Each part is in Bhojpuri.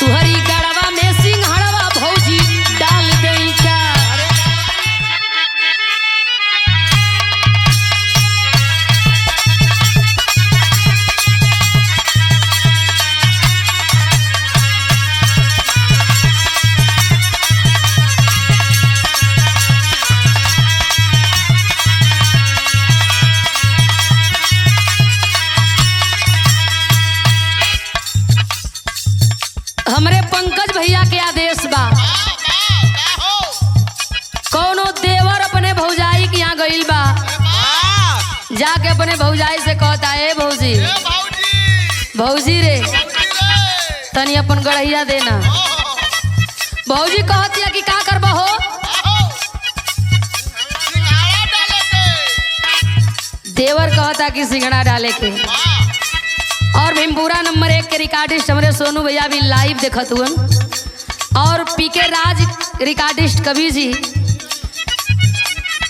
तुहरी गड़वा में सिंघड़वा भौजी डाल देई का। हमरे पंकज भैया के आदेश बा, कौनो देवर अपने भौजाई के यहाँ गइल बा, जाके अपने भौजाई से कहता है भौजी भौजी रे तनी अपन गड़हिया देना। भौजी कहती है कि का करबा हो, देवर कहता कि सिंघड़ा डाले के। और भीमपुरा नंबर 1 के रिकॉर्डिस्ट हमारे सोनू भैया भी लाइव देखत हुए, और पीके राज रिकॉर्डिस्ट कवि जी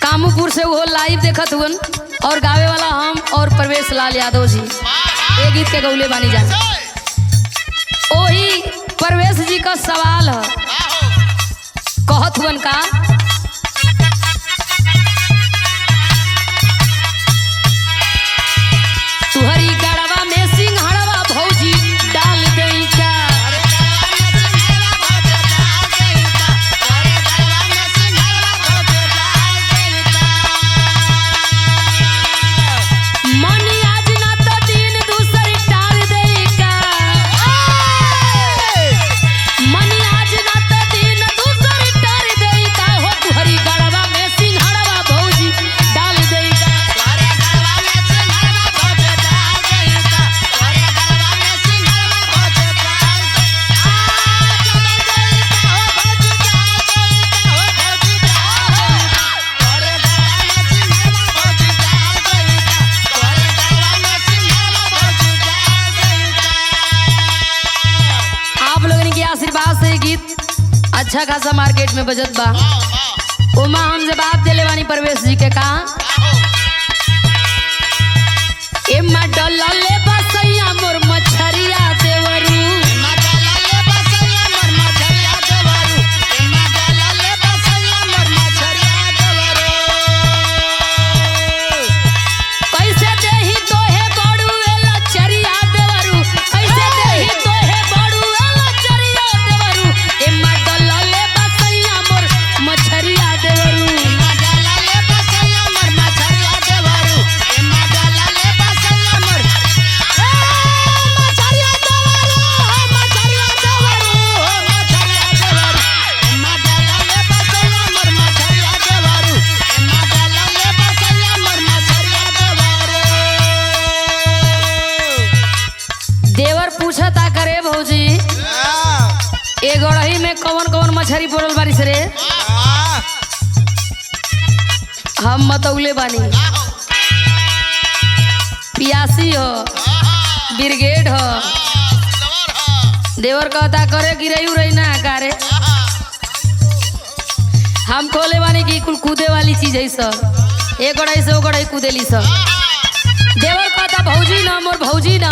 कामूपुर से वो लाइव देखत हुए, और गावे वाला हम और प्रवेश लाल यादव जी एक गीत के गौले बानी जाने। वही प्रवेश जी का सवाल है, कहत हुए का तुहरी गड़वा में सिंघड़वा भौजी डाल देई का। मनी आज ना तो दिन दूसरी टाल देई का। मनी आज ना तो दिन दूसरी टाल देई का हो, तुहरी गड़वा में सिंघड़वा भौजी डाल देई का। आप लोगन के आशीर्वाद से गीत अच्छा खासा मार्केट में बजत बा। उमा हम जवाब दिले बानी प्रवेश जी के कहा एमा डलले बसैया मोर मछरिया देवरू। कैसे देही तोहे बड़ुए लचरिया देवरू, कैसे देही तोहे बड़ुए लचरिया देवरू। एमा डलले बसैया मोर मछरिया देवरू। देवर पूछता करे भौजी ए गड़ही में कौन कौन मछरी पड़ल बारिश रे। हम मतौले बानी पियासी हो ब्रिगेड हो। देवर कहता करे गिरई उरई ना कारे, हम खोले बानी की कुल कूदे वाली चीज है सब, एक गड़ाई से वो गड़ाई कूदेली सब। देवर कहता भौजी ना मोर भौजी ना